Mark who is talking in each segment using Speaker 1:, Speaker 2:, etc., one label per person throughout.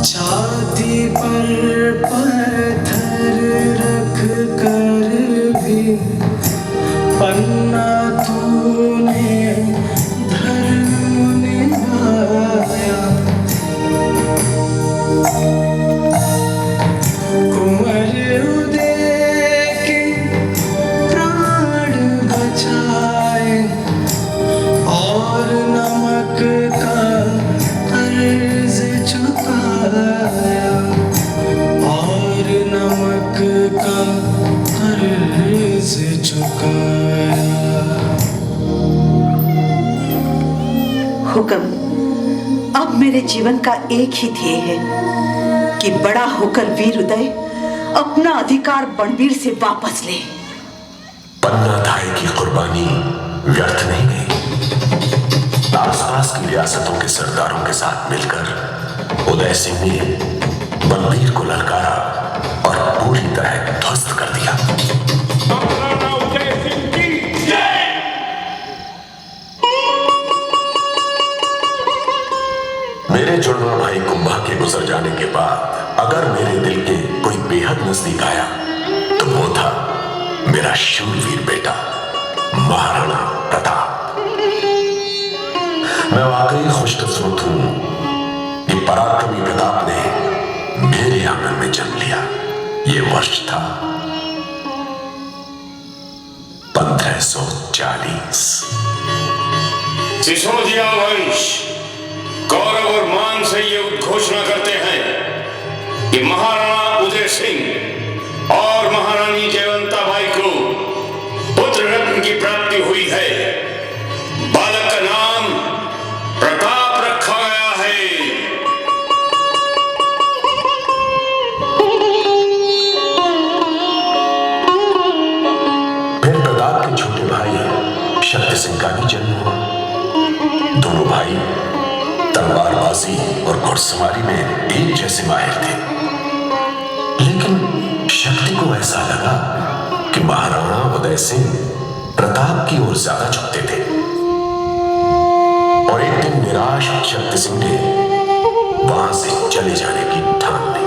Speaker 1: छाती पर पत्थर रख कर भी पन्ना तूने धर्म निभाया। कुंवर उदय के प्राण बचाए और नमक का कर्ज चुकाया, और नमक का कर्ज चुकाया।
Speaker 2: हुक्म, अब मेरे जीवन का एक ही ध्येय है कि बड़ा होकर वीर उदय अपना अधिकार बणवीर से वापस ले।
Speaker 3: पन्ना धाय की कुर्बानी व्यर्थ नहीं गई। आसपास की रियासतों के सरदारों के साथ मिलकर उदय सिंह ने बणवीर को ललकारा और पूरी तरह ध्वस्त कर दिया।
Speaker 4: महाराणा उदय सिंह की जय।
Speaker 3: मेरे जुड़वा भाई कुंभा के गुजर जाने के बाद अगर मेरे दिल के कोई बेहद नजदीक आया तो वो था मेरा शूरवीर बेटा महाराणा प्रताप। मैं वाकई खुशकिस्मत हूं कि पराक्रमी प्रताप ने मेरे आंगन में जन्म लिया। ये वर्ष था 1540।
Speaker 4: सिसोदिया वंश गौरव और मान से ये घोषणा करते हैं कि महाराणा उदय सिंह और महारानी जयवंता बाई को पुत्र रत्न की प्राप्ति हुई है। बालक का नाम प्रताप रखा गया है।
Speaker 3: फिर प्रताप के छोटे भाई शक्ति सिंह का भी जन्म हुआ। दोनों भाई तलवारबाजी और घुड़सवारी में एक जैसे माहिर थे, लेकिन शक्ति को ऐसा लगा कि महाराणा उदय सिंह प्रताप की ओर ज्यादा झुकते थे और एक दिन निराश शक्ति सिंह ने वहां से चले जाने की ठान ली।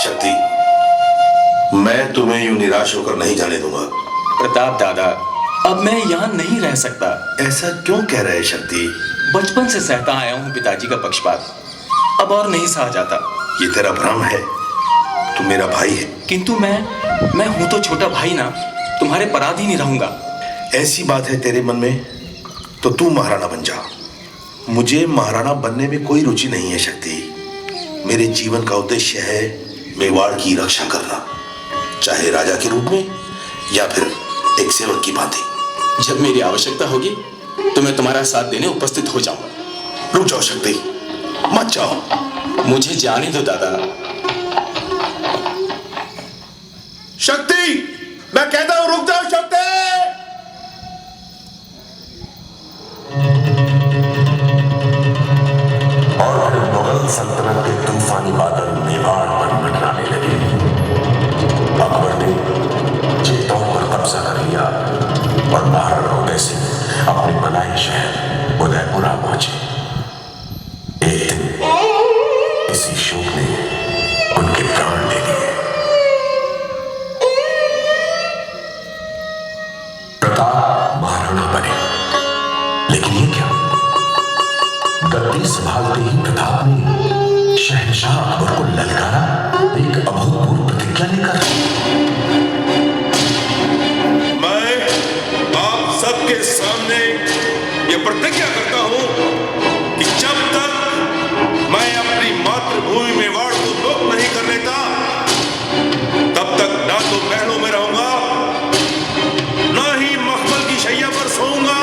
Speaker 5: शक्ति, मैं तुम्हें यूं निराश होकर नहीं जाने दूंगा।
Speaker 6: प्रताप दादा, अब मैं यहाँ नहीं रह सकता।
Speaker 5: ऐसा क्यों कह रहे शक्ति?
Speaker 6: बचपन से सहता आया हूँ पिताजी का पक्षपात, अब और नहीं सहा जाता।
Speaker 5: ये तेरा भ्रम है, तू मेरा भाई है।
Speaker 6: किंतु मैं हूँ तो छोटा भाई ना, तुम्हारे पराधीन ही रहूंगा।
Speaker 5: ऐसी बात है तेरे मन में तो तू महाराणा बन जा। मुझे महाराणा बनने में कोई रुचि नहीं है शक्ति। मेरे जीवन का उद्देश्य है मेवाड़ की रक्षा करना, चाहे राजा के रूप में या फिर एक सेवक की भांति।
Speaker 6: जब मेरी आवश्यकता होगी तो मैं तुम्हारा साथ देने उपस्थित हो जाऊंगा।
Speaker 5: रुक जाओ शक्ति, मत जाओ।
Speaker 6: मुझे जाने दो दादा।
Speaker 5: शक्ति, मैं कहता हूं रुक जाओ शक्ति।
Speaker 3: और फिर मुगल सल्तनत के तूफानी बादल मेवाड़ पर मंडराने लगे। अकबर ने चित्तौड़ पर कब्जा कर लिया और महाराणा उदय सिंह अपने बनाए शहर उदयपुरा पहुंचे। एक दिन इसी शोक ने उनके प्राण ले लिए। प्रताप महाराणा बने, लेकिन ये क्या? गद्दी संभालते ही प्रताप ने शहंशाह अकबर को ललकारा एक अभूतपूर्व प्रतिज्ञा लेकर।
Speaker 5: मैं आप सबके सामने ये प्रतिज्ञा करता हूं कि जब तक मैं अपनी मातृभूमि मेवाड़ को लोप नहीं कर लेता, तब तक ना तो महलों में रहूंगा, ना ही मखमल की शैया पर सोऊंगा,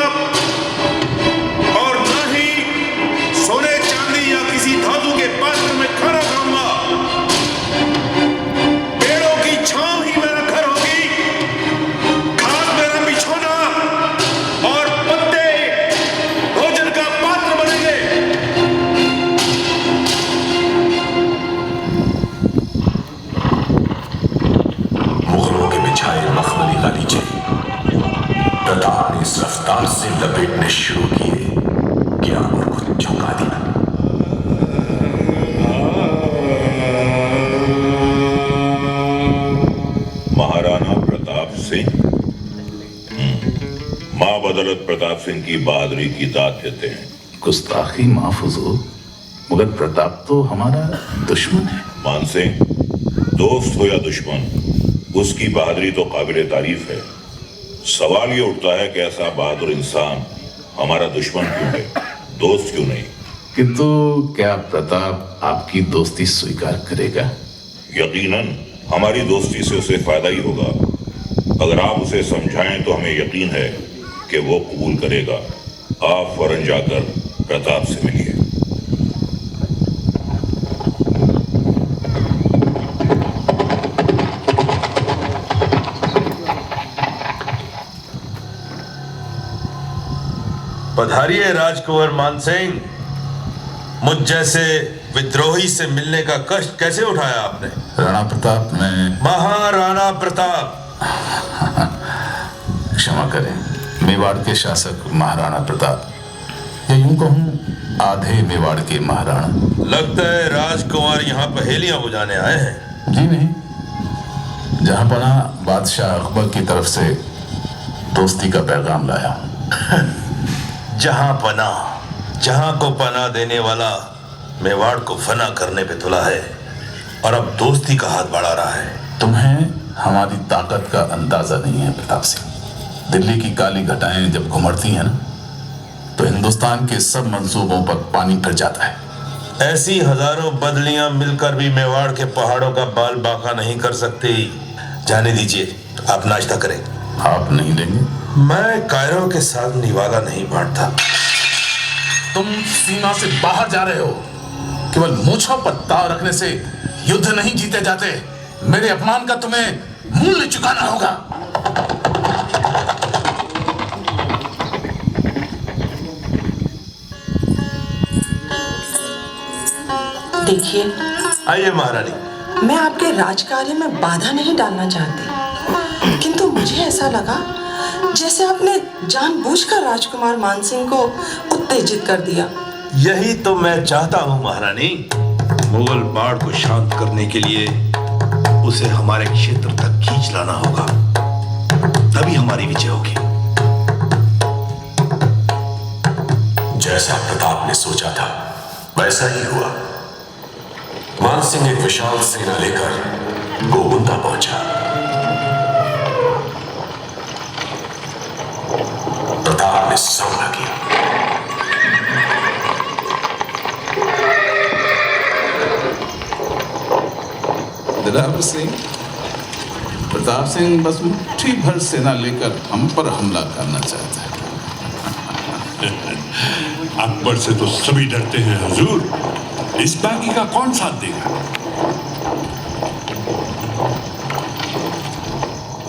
Speaker 5: और ना ही सोने चांदी या किसी धातु के पात्र में खाना खाऊंगा। पेड़ों की छांव ही मेरा घर होगी, खाद मेरा बिछौना और पत्ते भोजन
Speaker 3: विस्तार से लपेटने शुरू किए कि आंगुर को झुका दिया।
Speaker 5: महाराणा प्रताप सिंह मां बदौलत प्रताप सिंह की बहादुरी की दाद देते हैं।
Speaker 7: गुस्ताखी माफ हुजूर, मगर प्रताप तो हमारा दुश्मन है।
Speaker 5: मान सिंह, दोस्त हो या दुश्मन, उसकी बहादुरी तो काबिल तारीफ है। सवाल ये उठता है कि ऐसा बहादुर इंसान हमारा दुश्मन क्यों है, दोस्त क्यों नहीं?
Speaker 7: किंतु क्या प्रताप आपकी दोस्ती स्वीकार करेगा?
Speaker 5: यकीनन हमारी दोस्ती से उसे फायदा ही होगा। अगर आप उसे समझाएं तो हमें यकीन है कि वो कबूल करेगा। आप फौरन जाकर प्रताप से मिलिए।
Speaker 8: पधारिए राजकुंवर मानसिंह। मुझ जैसे विद्रोही से मिलने का कष्ट कैसे उठाया आपने?
Speaker 7: राणा प्रताप, मैं
Speaker 8: महाराणा प्रताप।
Speaker 7: क्षमा करें, मेवाड़ के शासक महाराणा प्रताप, या यूं कहूं आधे मेवाड़ के महाराणा।
Speaker 8: लगता है राजकुमार यहाँ पहेलियां बुझाने आए हैं।
Speaker 7: जी नहीं, जहां पना बादशाह अकबर की तरफ से दोस्ती का पैगाम लाया हूं।
Speaker 8: जहां को पना देने वाला मेवाड़ को फना करने पे तुला है, और अब दोस्ती का हाथ बढ़ा रहा है।
Speaker 7: तुम्हें हमारी ताकत का अंदाजा नहीं है प्रताप सिंह। दिल्ली की काली घटाएं जब घुमड़ती हैं ना, तो हिंदुस्तान के सब मंसूबों पर पानी फिर जाता है।
Speaker 8: ऐसी हजारों बदलियां मिलकर भी मेवाड़ के पहाड़ों का बाल बांका नहीं कर सकती। जाने दीजिए, आप नाश्ता करें।
Speaker 7: आप नहीं लेंगे?
Speaker 8: मैं कायरों के साथ निवाला नहीं बांटता।
Speaker 7: तुम सीमा से बाहर जा रहे हो। केवल मूंछों पर ताव रखने से युद्ध नहीं जीते जाते। मेरे अपमान का तुम्हें मूल्य चुकाना होगा।
Speaker 9: देखिए,
Speaker 8: आइए महारानी।
Speaker 9: मैं आपके राजकार्य में बाधा नहीं डालना चाहती, किंतु मुझे ऐसा लगा जैसे आपने जानबूझकर राजकुमार मानसिंह को उत्तेजित कर दिया।
Speaker 8: यही तो मैं चाहता हूँ महारानी। मुगल बाढ़ को शांत करने के लिए उसे हमारे क्षेत्र तक खींच लाना होगा, तभी हमारी विजय होगी।
Speaker 3: जैसा प्रताप ने सोचा था वैसा ही हुआ। मानसिंह एक विशाल सेना लेकर गोगुंदा पहुंचा। प्रताप ने सामना किया।
Speaker 7: दिलावर सिंह, प्रताप सिंह बस मुट्ठी भर सेना लेकर हम पर हमला करना चाहता है।
Speaker 10: अकबर से तो सभी डरते हैं हुजूर, इस बाकी का कौन साथ देगा?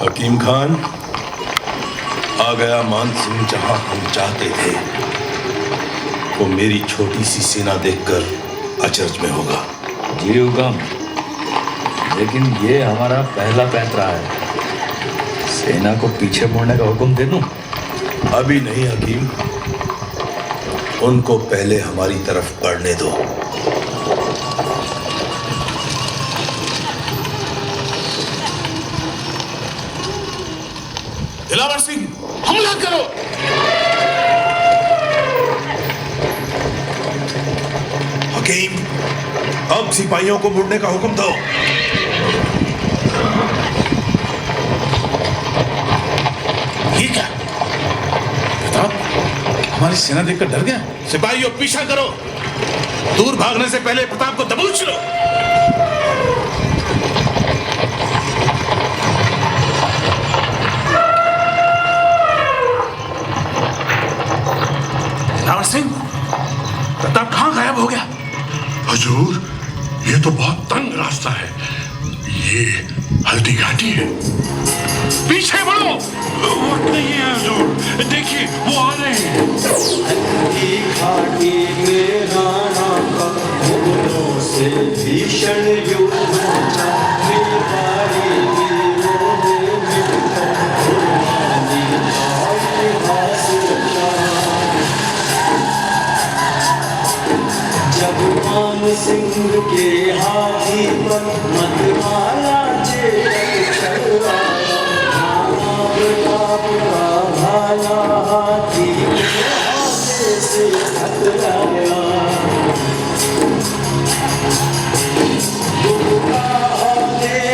Speaker 8: हकीम खान, आ गया मानसिंह जहां हम चाहते थे। वो मेरी छोटी सी सेना देखकर अचरज में होगा।
Speaker 11: जी हुकम, लेकिन ये हमारा पहला पैंतरा है। सेना को पीछे मुड़ने का हुक्म दे दूं?
Speaker 8: अभी नहीं हकीम, उनको पहले हमारी तरफ बढ़ने दो।
Speaker 7: दिलावर सिंह, हमला करो।
Speaker 8: हकीम, अब सिपाहियों को मुड़ने का हुक्म दो।
Speaker 7: ये क्या? प्रताप हमारी सेना देखकर डर गया। सिपाहियों, पीछा करो। दूर भागने से पहले प्रताप को दबोच लो। दिलावर सिंह, प्रताप कहाँ गायब हो गया?
Speaker 10: हुजूर, ये तो बहुत तंग रास्ता है। ये हल्दी घाटी है।
Speaker 7: पीछे बढ़ो।
Speaker 10: वक्त नहीं है हुजूर, देखिए वो आ रहे हैं।
Speaker 1: हल्दी घाटी में राणा का मुगलों से भीषण युद्ध मचा। मेवाड़ी वीरों ने मिलकर कुर्बानी का इतिहास सिंह के हाथी पर मतवाला चेतक चढ़वाया, राणा प्रताप का भाला हाथी के हाथे से टकराया।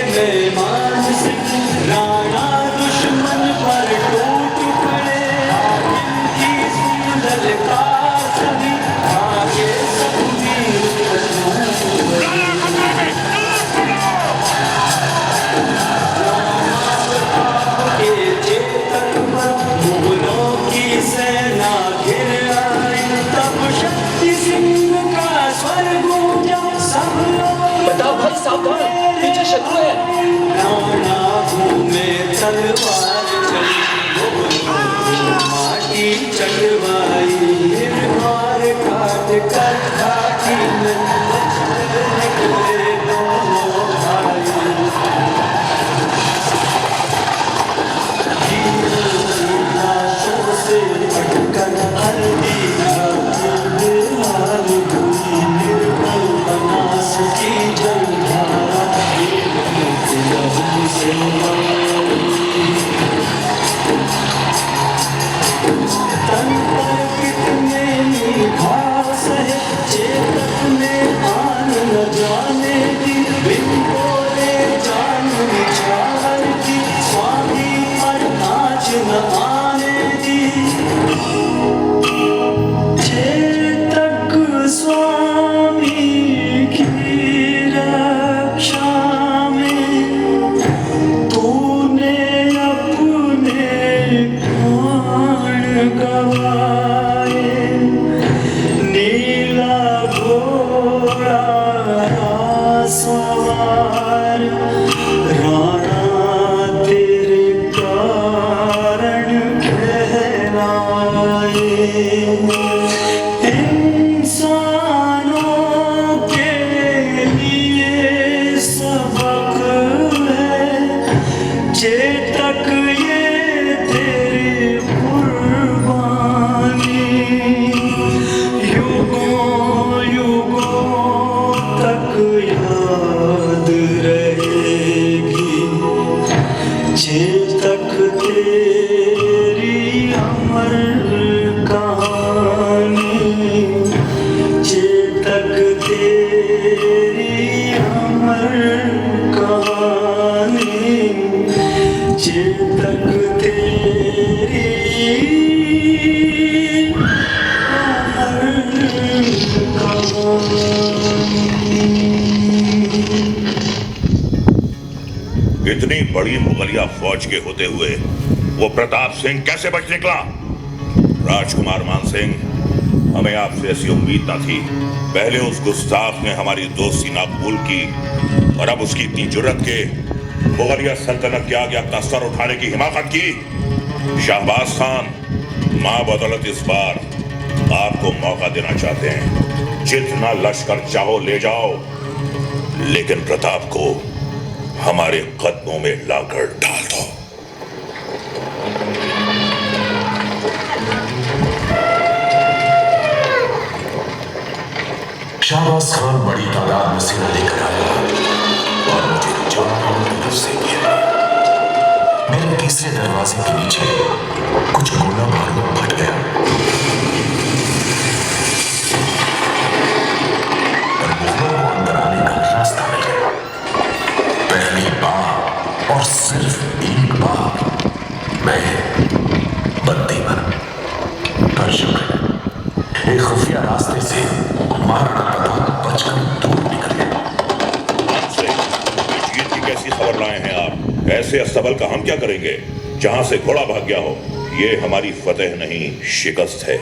Speaker 1: में मान सिंह राणा दुश्मन पर टूट पड़े, इनकी सुन ललकार सभी आगे सब वीर के चेतक पर मुगलों की सेना घिर आई, तब शक्ति सिंह का स्वर गूंजा, सब लोग
Speaker 6: बताओ भाई सावधान, पीछे शत्रु है।
Speaker 1: राणा घूमे तलवार चली, माटी चढ़वाई, निर्मार काट कर घाटी में निकले दोनों भाई। लाशों से पटकर हल्दी हार हुई, निर्मल बनास की जलधारा तन पर कितने घास है, चेतक में आन न जाने दी, बिन बोले जान निछावर की, स्वामी पर नाच न आने दी। चेतक स्वामी की रक्षा गवाए, नीला घोड़ा सवार, राणा तेरे कारण कहलाए। इंसानों के लिए सबक है, चेतक ये तेरी युगों युगों तक याद रहेगी, चेतक तेरी अमर कहानी, चेतक तेरी अमर कहानी, चेतक तेरी
Speaker 5: इतनी बड़ी मुगलिया फौज के होते हुए वो प्रताप सिंह कैसे बच निकला? राजकुमार मान सिंह, हमें आपसे ऐसी उम्मीद न थी। पहले उस गुस्ताख ने हमारी दोस्ती नाकबूल की और अब उसकी इतनी जुर्रत के मुगलिया सल्तनत के आगे अपना सर उठाने की हिमाकत की। शाहबाज खान, मां बदौलत इस बार आपको मौका देना चाहते हैं, जितना लश्कर चाहो ले जाओ, लेकिन प्रताप को हमारे कदमों में लाकर डाल दो।
Speaker 3: शाहबाज खान बड़ी तादाद में सेना लेकर आया और मुझे चारों तरफ से घेरा। मेरे तीसरे दरवाजे के नीचे कुछ गोला बारूद फट गया और मुगलों को अंदर आने का रास्ता मिल गया। पहली बार और सिर्फ एक बार मैं बंदी बना, पर शुक्र एक खुफिया रास्ते से महाराणा प्रताप बचकर दूर निकल गया।
Speaker 5: जीत की कैसी खबर लाए हैं आप? ऐसे अस्तबल का हम क्या करेंगे? जहां से घोड़ा भाग गया हो, ये हमारी फतेह नहीं शिकस्त है।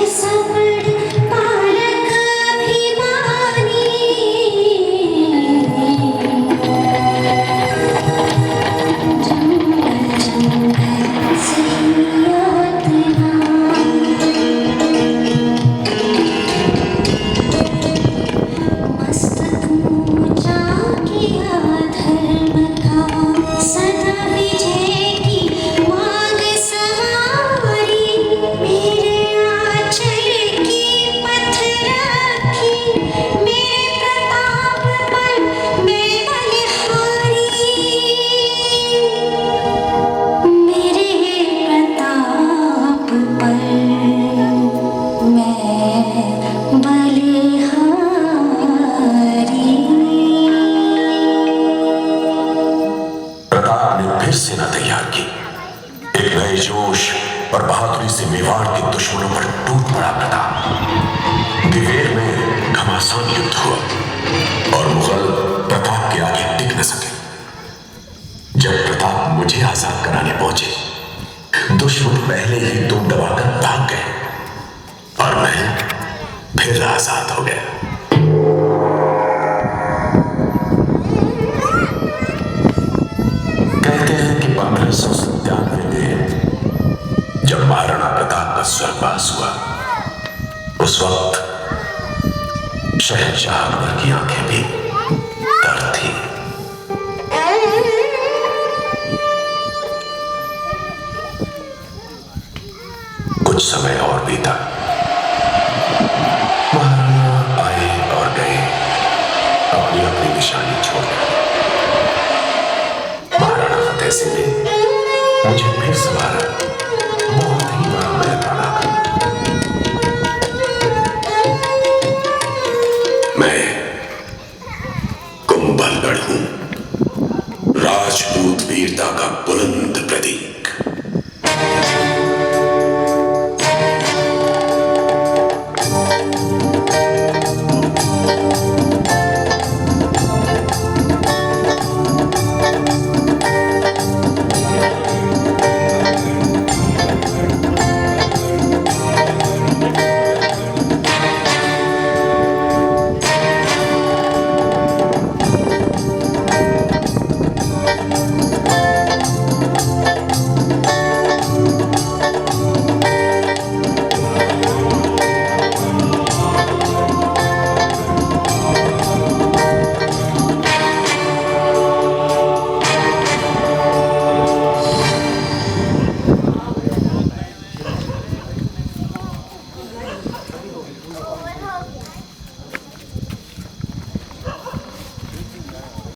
Speaker 12: ऐसा बड़ पर मैं बलिहारी।
Speaker 3: प्रताप ने फिर सेना तैयार की। एक नए जोश और बहादुरी से मेवाड़ के दुश्मनों पर टूट पड़ा प्रताप। दिवेर में घमासान युद्ध हुआ और मुगल प्रताप के आगे टिक न सके। जब प्रताप मुझे आजाद कराने पहुंचे, दुश्मन पहले ही तुम दबाकर भाग गए और मैं फिर आजाद हो गया। कहते हैं कि 1597 में जब महाराणा प्रताप का स्वर्गवास हुआ, उस वक्त शहंशाह अकबर की आंखें भी तर थी। कुछ समय और बीता। महाराणा आए और गए, अपनी अपनी निशानी छोड़। महाराणा फतेह सिंह ने मुझे फिर संभाला।